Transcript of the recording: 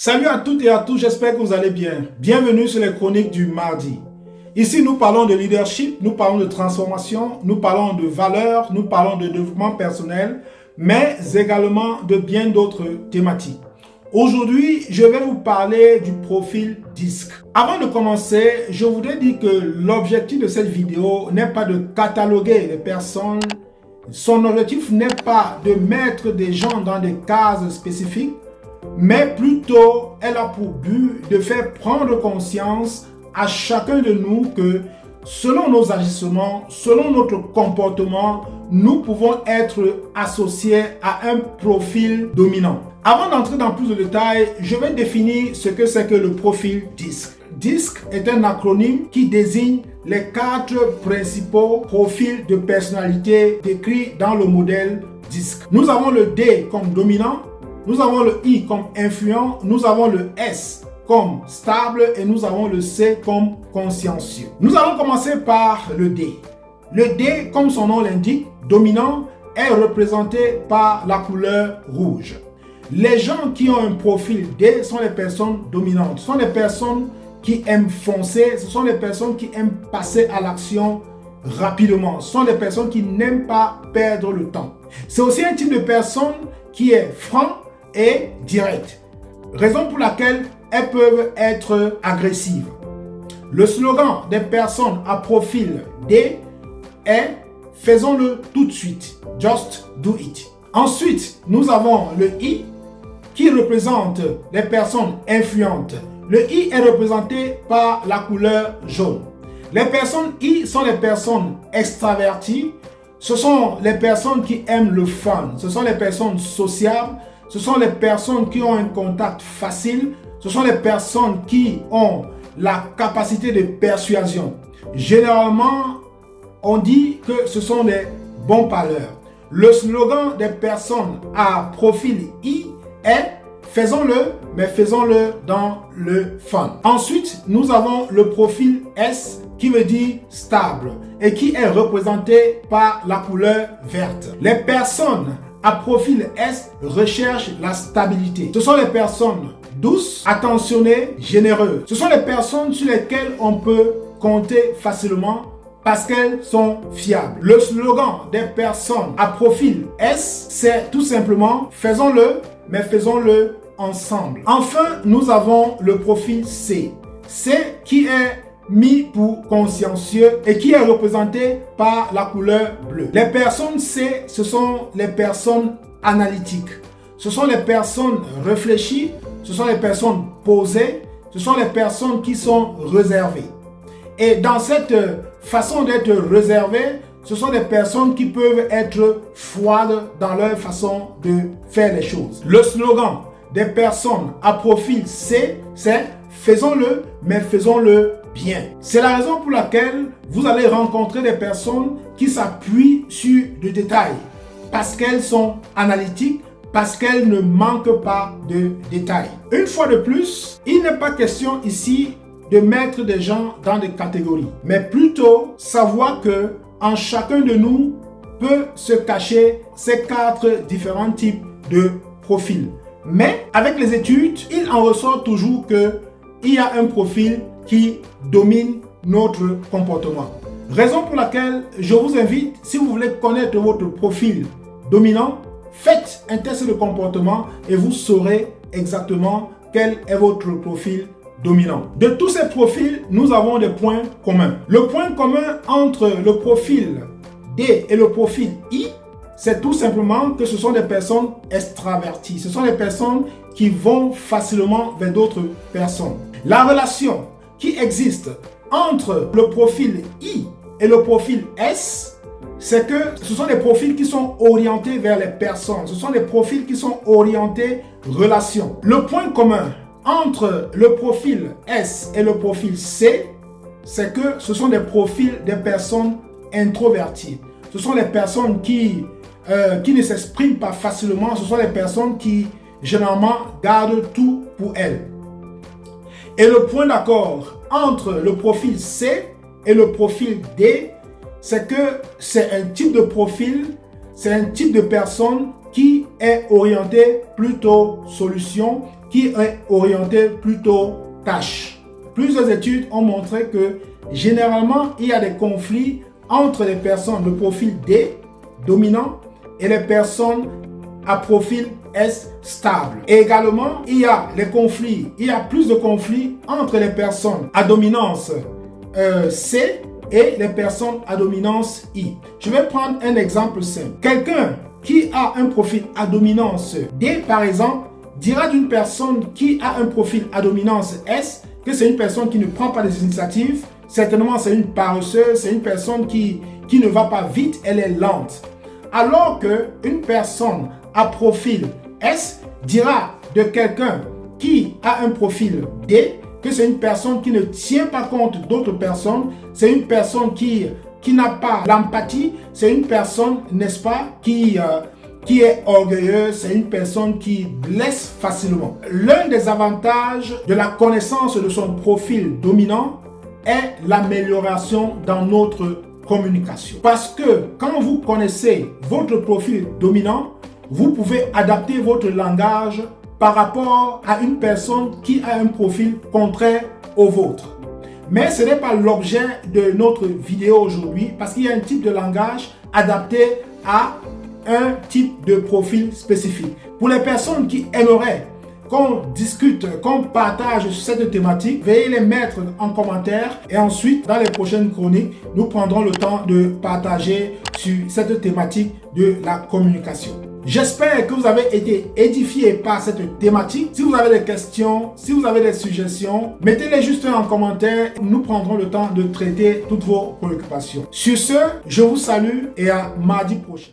Salut à toutes et à tous, j'espère que vous allez bien. Bienvenue sur les chroniques du mardi. Ici, nous parlons de leadership, nous parlons de transformation, nous parlons de valeurs, nous parlons de développement personnel, mais également de bien d'autres thématiques. Aujourd'hui, je vais vous parler du profil DISC. Avant de commencer, je voudrais dire que l'objectif de cette vidéo n'est pas de cataloguer les personnes. Son objectif n'est pas de mettre des gens dans des cases spécifiques, mais plutôt elle a pour but de faire prendre conscience à chacun de nous que selon nos agissements, selon notre comportement, nous pouvons être associés à un profil dominant. Avant d'entrer dans plus de détails, je vais définir ce que c'est que le profil DISC. DISC est un acronyme qui désigne les 4 principaux profils de personnalité décrits dans le modèle DISC. Nous avons le D comme dominant, nous avons le I comme influent, nous avons le S comme stable et nous avons le C comme consciencieux. Nous allons commencer par le D. Le D, comme son nom l'indique, dominant, est représenté par la couleur rouge. Les gens qui ont un profil D sont les personnes dominantes. Ce sont les personnes qui aiment foncer, ce sont les personnes qui aiment passer à l'action rapidement. Ce sont les personnes qui n'aiment pas perdre le temps. C'est aussi un type de personne qui est franc et direct. Raison pour laquelle elles peuvent être agressives. Le slogan des personnes à profil D est « Faisons-le tout de suite ». Just do it. Ensuite, nous avons le I qui représente les personnes influentes. Le I est représenté par la couleur jaune. Les personnes I sont les personnes extraverties. Ce sont les personnes qui aiment le fun. Ce sont les personnes sociables. Ce sont les personnes qui ont un contact facile. Ce sont les personnes qui ont la capacité de persuasion. Généralement, on dit que ce sont des bons parleurs. Le slogan des personnes à profil I est « Faisons-le, mais faisons-le dans le fun ». Ensuite, nous avons le profil S qui veut dire stable et qui est représenté par la couleur verte. Les personnes à profil S recherchent la stabilité. Ce sont les personnes douces, attentionnées, généreuses. Ce sont les personnes sur lesquelles on peut compter facilement parce qu'elles sont fiables. Le slogan des personnes à profil S, c'est tout simplement « Faisons-le, mais faisons-le ensemble ». Enfin, nous avons le profil C. C qui est mis pour consciencieux et qui est représenté par la couleur bleue. Les personnes C, ce sont les personnes analytiques. Ce sont les personnes réfléchies, ce sont les personnes posées, ce sont les personnes qui sont réservées. Et dans cette façon d'être réservée, ce sont des personnes qui peuvent être froides dans leur façon de faire les choses. Le slogan des personnes à profil C, c'est « Faisons-le, mais faisons-le bien ». C'est la raison pour laquelle vous allez rencontrer des personnes qui s'appuient sur des détails parce qu'elles sont analytiques, parce qu'elles ne manquent pas de détails. Une fois de plus, il n'est pas question ici de mettre des gens dans des catégories, mais plutôt savoir que en chacun de nous peut se cacher ces 4 différents types de profils. Mais avec les études, il en ressort toujours qu'il y a un profil qui domine notre comportement. Raison pour laquelle je vous invite, si vous voulez connaître votre profil dominant, faites un test de comportement et vous saurez exactement quel est votre profil dominant. De tous ces profils, nous avons des points communs. Le point commun entre le profil D et le profil I, c'est tout simplement que ce sont des personnes extraverties. Ce sont des personnes qui vont facilement vers d'autres personnes. La relation qui existe entre le profil I et le profil S, c'est que ce sont des profils qui sont orientés vers les personnes. Ce sont des profils qui sont orientés relations. Le point commun entre le profil S et le profil C, c'est que ce sont des profils des personnes introverties. Ce sont les personnes qui ne s'expriment pas facilement. Ce sont les personnes qui, généralement, gardent tout pour elles. Et le point d'accord entre le profil C et le profil D, c'est que c'est un type de profil, c'est un type de personne qui est orienté plutôt solution, qui est orienté plutôt tâche. Plusieurs études ont montré que généralement, il y a des conflits entre les personnes de profil D, dominant, et les personnes à profil S, stable. Et également, il y a plus de conflits entre les personnes à dominance C et les personnes à dominance I. Je vais prendre un exemple simple. Quelqu'un qui a un profil à dominance D, par exemple, dira d'une personne qui a un profil à dominance S que c'est une personne qui ne prend pas des initiatives. Certainement, c'est une paresseuse, c'est une personne qui ne va pas vite, elle est lente. Alors qu'une personne à profil S dira de quelqu'un qui a un profil D que c'est une personne qui ne tient pas compte d'autres personnes, c'est une personne qui n'a pas l'empathie, c'est une personne, n'est-ce pas, qui est orgueilleuse, c'est une personne qui blesse facilement. L'un des avantages de la connaissance de son profil dominant est l'amélioration dans notre communication. Parce que quand vous connaissez votre profil dominant, vous pouvez adapter votre langage par rapport à une personne qui a un profil contraire au vôtre. Mais ce n'est pas l'objet de notre vidéo aujourd'hui parce qu'il y a un type de langage adapté à un type de profil spécifique. Pour les personnes qui aimeraient qu'on discute, qu'on partage sur cette thématique, veuillez les mettre en commentaire et ensuite, dans les prochaines chroniques, nous prendrons le temps de partager sur cette thématique de la communication. J'espère que vous avez été édifiés par cette thématique. Si vous avez des questions, si vous avez des suggestions, mettez-les juste en commentaire. Nous prendrons le temps de traiter toutes vos préoccupations. Sur ce, je vous salue et à mardi prochain.